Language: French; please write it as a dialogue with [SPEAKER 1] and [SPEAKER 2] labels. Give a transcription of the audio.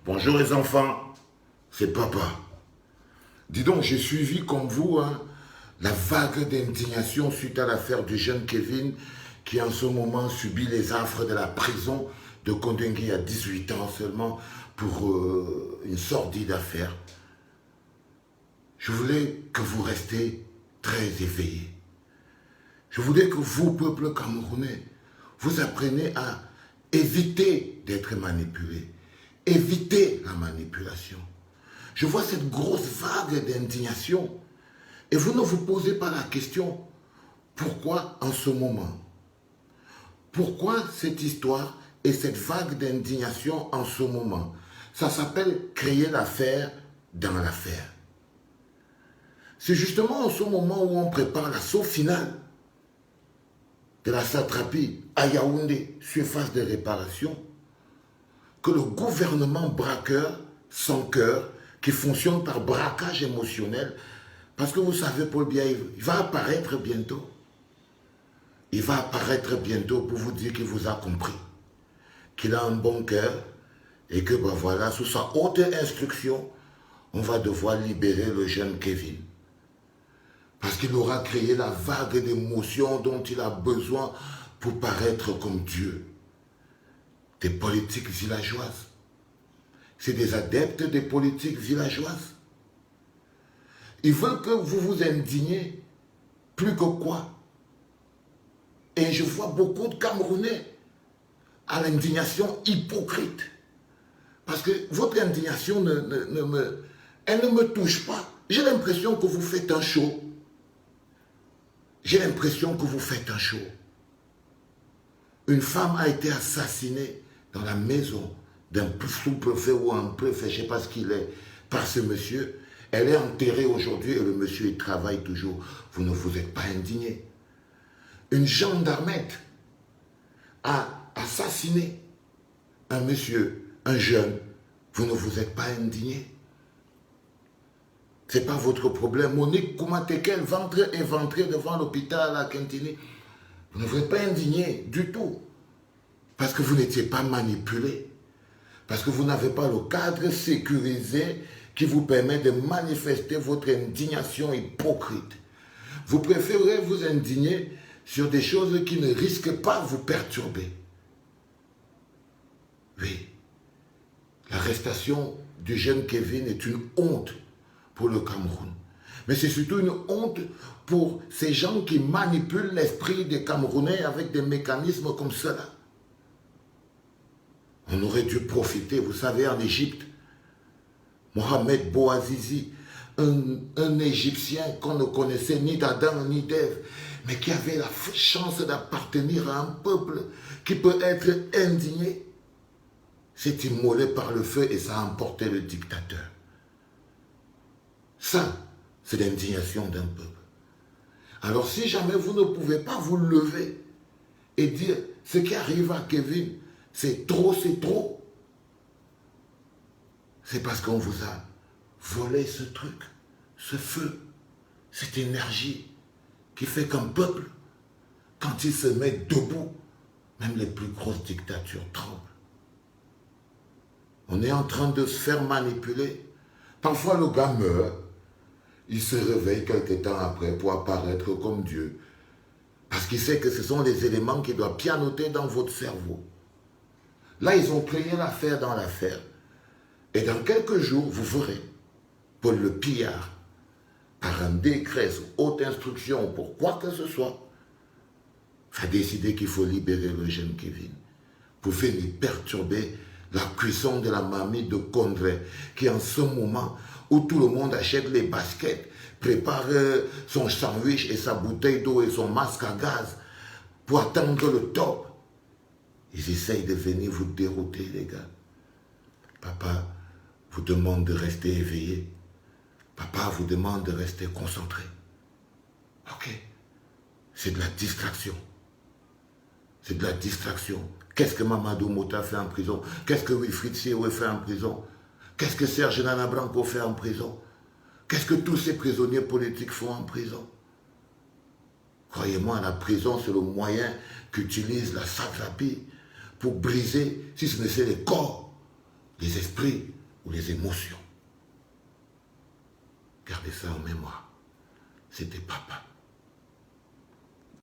[SPEAKER 1] Bonjour les enfants, c'est papa. Dis donc, j'ai suivi comme vous la vague d'indignation suite à l'affaire du jeune Kevin qui en ce moment subit les affres de la prison de Kondengui à 18 ans seulement pour une sordide affaire. Je voulais que vous restiez très éveillés. Je voulais que vous, peuple camerounais, vous appreniez à éviter d'être manipulés. Évitez la manipulation. Je vois cette grosse vague d'indignation et vous ne vous posez pas la question, pourquoi en ce moment? Pourquoi cette histoire et cette vague d'indignation en ce moment? Ça s'appelle créer l'affaire dans l'affaire. C'est justement en ce moment où on prépare l'assaut final de la satrapie à Yaoundé, surface de réparation, que le gouvernement braqueur, sans cœur, qui fonctionne par braquage émotionnel, parce que vous savez, Paul Biya, il va apparaître bientôt. Il va apparaître bientôt pour vous dire qu'il vous a compris, qu'il a un bon cœur, et que, ben voilà, sous sa haute instruction, on va devoir libérer le jeune Kevin. Parce qu'il aura créé la vague d'émotions dont il a besoin pour paraître comme Dieu. Des politiques villageoises. C'est des adeptes des politiques villageoises. Ils veulent que vous vous indigniez plus que quoi. Et je vois beaucoup de Camerounais à l'indignation hypocrite. Parce que votre indignation elle ne me touche pas. J'ai l'impression que vous faites un show. J'ai l'impression que vous faites un show. Une femme a été assassinée dans la maison d'un sous-préfet ou un préfet, je ne sais pas ce qu'il est, par ce monsieur. Elle est enterrée aujourd'hui et le monsieur il travaille toujours. Vous ne vous êtes pas indigné. Une gendarmette a assassiné un monsieur, un jeune. Vous ne vous êtes pas indigné. Ce n'est pas votre problème. Monique Koumatekel, ventre éventré devant l'hôpital à Kentini. Vous ne vous êtes pas indigné du tout. Parce que vous n'étiez pas manipulé. Parce que vous n'avez pas le cadre sécurisé qui vous permet de manifester votre indignation hypocrite. Vous préférez vous indigner sur des choses qui ne risquent pas de vous perturber. Oui. L'arrestation du jeune Kevin est une honte pour le Cameroun. Mais c'est surtout une honte pour ces gens qui manipulent l'esprit des Camerounais avec des mécanismes comme cela. On aurait dû profiter, vous savez, en Égypte, Mohamed Bouazizi, un Égyptien qu'on ne connaissait ni d'Adam ni d'Ève, mais qui avait la chance d'appartenir à un peuple qui peut être indigné, s'est immolé par le feu et ça a emporté le dictateur. Ça, c'est l'indignation d'un peuple. Alors si jamais vous ne pouvez pas vous lever et dire ce qui arrive à Kevin, c'est trop, c'est parce qu'on vous a volé ce truc, ce feu, cette énergie qui fait qu'un peuple, quand il se met debout, même les plus grosses dictatures tremblent. On est en train de se faire manipuler. Parfois le gars meurt. Il se réveille quelque temps après pour apparaître comme Dieu. Parce qu'il sait que ce sont les éléments qui doivent pianoter dans votre cerveau. Là, ils ont créé l'affaire dans l'affaire. Et dans quelques jours, vous verrez, Paul le Pillard, par un décret sous haute instruction pour quoi que ce soit, va décider qu'il faut libérer le jeune Kevin pour venir perturber la cuisson de la mamie de Condré, qui en ce moment où tout le monde achète les baskets, prépare son sandwich et sa bouteille d'eau et son masque à gaz pour attendre le top. Ils essayent de venir vous dérouter, les gars. Papa vous demande de rester éveillé. Papa vous demande de rester concentré. Ok. C'est de la distraction. C'est de la distraction. Qu'est-ce que Mamadou Mota fait en prison? Qu'est-ce que Wilfried Siewe fait en prison? Qu'est-ce que Serge Nana Branco fait en prison? Qu'est-ce que tous ces prisonniers politiques font en prison? Croyez-moi, la prison, c'est le moyen qu'utilise la satrapie pour briser, si ce n'est les corps, les esprits ou les émotions. Gardez ça en mémoire. C'était papa.